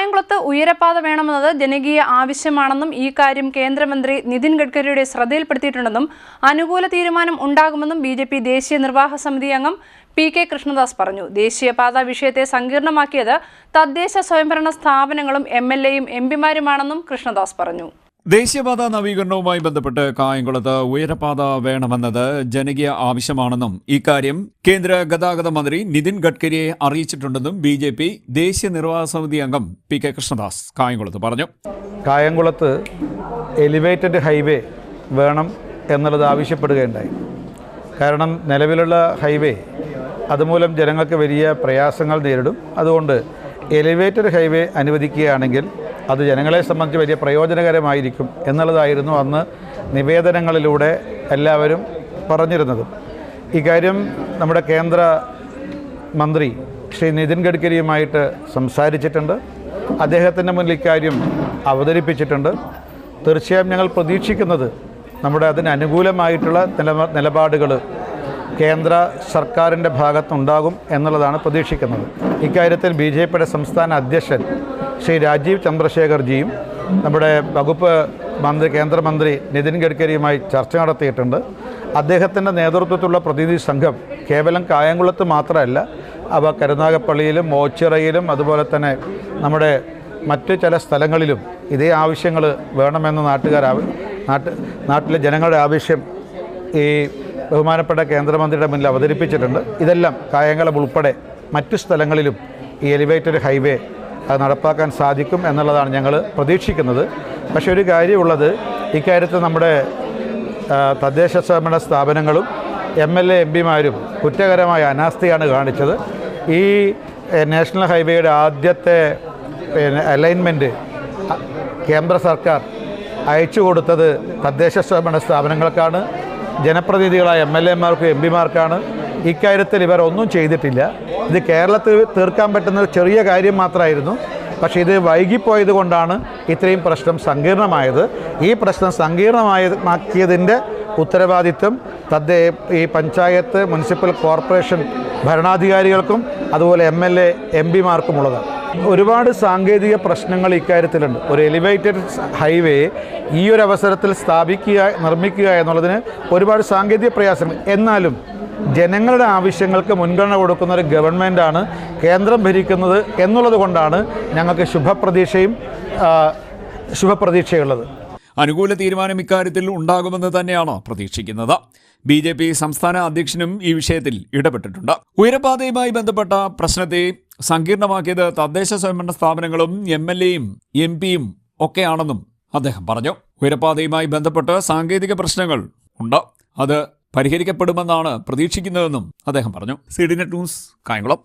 കായംകുളത്ത് ഉയരപ്പാത വേണമെന്നത് ജനകീയ ആവശ്യമാണെന്നും ഈ കാര്യം കേന്ദ്രമന്ത്രി നിതിൻ ഗഡ്കരിയുടെ ശ്രദ്ധയിൽപ്പെടുത്തിയിട്ടുണ്ടെന്നും അനുകൂല തീരുമാനം ഉണ്ടാകുമെന്നും ബിജെപി ദേശീയ നിർവാഹക സമിതി അംഗം പി.കെ. കൃഷ്ണദാസ് പറഞ്ഞു. ദേശീയപാത വിഷയത്തെ സങ്കീർണമാക്കിയത് തദ്ദേശ സ്വയംഭരണ സ്ഥാപനങ്ങളും എം.എൽ.എയും എം.പിമാരുമാണെന്നും കൃഷ്ണദാസ് പറഞ്ഞു. ദേശീയപാത നവീകരണവുമായി ബന്ധപ്പെട്ട് കായംകുളത്ത് ഉയരപ്പാത വേണമെന്നത് ജനകീയ ആവശ്യമാണെന്നും ഇക്കാര്യം കേന്ദ്ര ഗതാഗത മന്ത്രി നിതിൻ ഗഡ്കരിയെ അറിയിച്ചിട്ടുണ്ടെന്നും ബിജെപി ദേശീയ നിർവാഹക സമിതി അംഗം പി.കെ. കൃഷ്ണദാസ് കായംകുളത്ത് പറഞ്ഞു. കായംകുളത്ത് എലിവേറ്റഡ് ഹൈവേ വേണം എന്നുള്ളത് ആവശ്യപ്പെടുകയുണ്ടായി. കാരണം നിലവിലുള്ള ഹൈവേ അതുമൂലം ജനങ്ങൾക്ക് വലിയ പ്രയാസങ്ങൾ നേരിടും. അതുകൊണ്ട് എലിവേറ്റഡ് ഹൈവേ അനുവദിക്കുകയാണെങ്കിൽ അത് ജനങ്ങളെ സംബന്ധിച്ച് വലിയ പ്രയോജനകരമായിരിക്കും എന്നുള്ളതായിരുന്നു അന്ന് നിവേദനങ്ങളിലൂടെ എല്ലാവരും പറഞ്ഞിരുന്നത്. ഇക്കാര്യം നമ്മുടെ കേന്ദ്ര മന്ത്രി ശ്രീ നിതിൻ ഗഡ്കരിയുമായിട്ട് സംസാരിച്ചിട്ടുണ്ട്. അദ്ദേഹത്തിൻ്റെ മുന്നിൽ ഇക്കാര്യം അവതരിപ്പിച്ചിട്ടുണ്ട്. തീർച്ചയായും ഞങ്ങൾ പ്രതീക്ഷിക്കുന്നത് നമ്മുടെ അതിന് അനുകൂലമായിട്ടുള്ള നിലപാടുകൾ കേന്ദ്ര സർക്കാരിൻ്റെ ഭാഗത്തുണ്ടാകും എന്നുള്ളതാണ് പ്രതീക്ഷിക്കുന്നത്. ഇക്കാര്യത്തിൽ ബി.ജെ.പിയുടെ സംസ്ഥാന അധ്യക്ഷൻ ശ്രീ രാജീവ് ചന്ദ്രശേഖർജിയും നമ്മുടെ വകുപ്പ് മന്ത്രി കേന്ദ്രമന്ത്രി നിതിൻ ഗഡ്കരിയുമായി ചർച്ച നടത്തിയിട്ടുണ്ട്. അദ്ദേഹത്തിൻ്റെ നേതൃത്വത്തിലുള്ള പ്രതിനിധി സംഘം കേവലം കായംകുളത്ത് മാത്രമല്ല, അവ കരുനാഗപ്പള്ളിയിലും ഓച്ചിറയിലും അതുപോലെ തന്നെ നമ്മുടെ മറ്റ് ചില സ്ഥലങ്ങളിലും ഇതേ ആവശ്യങ്ങൾ വേണമെന്ന് നാട്ടിലെ ജനങ്ങളുടെ ആവശ്യം ഈ ബഹുമാനപ്പെട്ട കേന്ദ്രമന്ത്രിയുടെ മുന്നിൽ അവതരിപ്പിച്ചിട്ടുണ്ട്. ഇതെല്ലാം കായംകുളം ഉൾപ്പെടെ മറ്റു സ്ഥലങ്ങളിലും ഈ എലിവേറ്റഡ് ഹൈവേ അത് നടപ്പാക്കാൻ സാധിക്കും എന്നുള്ളതാണ് ഞങ്ങൾ പ്രതീക്ഷിക്കുന്നത്. പക്ഷേ ഒരു കാര്യമുള്ളത്, ഇക്കാര്യത്തിൽ നമ്മുടെ തദ്ദേശ സ്വയംഭരണ സ്ഥാപനങ്ങളും എം.എൽ.എ. എം.പിമാരും കുറ്റകരമായ അനാസ്ഥയാണ് കാണിച്ചത്. ഈ നാഷണൽ ഹൈവേയുടെ ആദ്യത്തെ അലൈൻമെൻറ്റ് കേന്ദ്ര സർക്കാർ അയച്ചു കൊടുത്തത് തദ്ദേശ സ്വയംഭരണ സ്ഥാപനങ്ങൾക്കാണ്, ജനപ്രതിനിധികളായ എം.എൽ.എമാർക്കും എം.പിമാർക്കാണ്. ഇക്കാര്യത്തിൽ ഇവർ ഒന്നും ചെയ്തിട്ടില്ല. ഇത് കേരളത്തിൽ തീർക്കാൻ പറ്റുന്ന ഒരു ചെറിയ കാര്യം മാത്രമായിരുന്നു. പക്ഷേ ഇത് വൈകിപ്പോയത് കൊണ്ടാണ് ഇത്രയും പ്രശ്നം സങ്കീർണമായത്. ഈ പ്രശ്നം സങ്കീർണമാക്കിയതിൻ്റെ ഉത്തരവാദിത്വം ഈ പഞ്ചായത്ത് മുനിസിപ്പൽ കോർപ്പറേഷൻ ഭരണാധികാരികൾക്കും അതുപോലെ എം.എൽ.എ. എം.പിമാർക്കുമുള്ളതാണ്. ഒരുപാട് സാങ്കേതിക പ്രശ്നങ്ങൾ ഇക്കാര്യത്തിലുണ്ട്. ഒരു എലിവേറ്റഡ് ഹൈവേ ഈ ഒരു അവസരത്തിൽ നിർമ്മിക്കുക എന്നുള്ളതിന് ഒരുപാട് സാങ്കേതിക പ്രയാസങ്ങൾ. എന്നാലും ജനങ്ങളുടെ ആവശ്യങ്ങൾക്ക് മുൻഗണന കൊടുക്കുന്ന ഒരു ഗവൺമെൻറ്റാണ് കേന്ദ്രം ഭരിക്കുന്നത് എന്നുള്ളത് കൊണ്ടാണ് ഞങ്ങൾക്ക് ശുഭപ്രതീക്ഷയുള്ളത്. അനുകൂല തീരുമാനം ഇക്കാര്യത്തിൽ ഉണ്ടാകുമെന്ന് തന്നെയാണ് പ്രതീക്ഷിക്കുന്നത്. ബി.ജെ.പി. സംസ്ഥാന അധ്യക്ഷനും ഈ വിഷയത്തിൽ ഇടപെട്ടിട്ടുണ്ട്. ഉയരപാതയുമായി ബന്ധപ്പെട്ട പ്രശ്നത്തെ സങ്കീർണമാക്കിയത് തദ്ദേശ സ്വയംഭരണ സ്ഥാപനങ്ങളും എം.എൽ.എയും എം.പിയും ഒക്കെയാണെന്നും അദ്ദേഹം പറഞ്ഞു. ഉയരപാതയുമായി ബന്ധപ്പെട്ട് സാങ്കേതിക പ്രശ്നങ്ങൾ ഉണ്ട്, അത് പരിഹരിക്കപ്പെടുമെന്നാണ് പ്രതീക്ഷിക്കുന്നതെന്നും അദ്ദേഹം പറഞ്ഞു. CDNet news, Kayamkulam.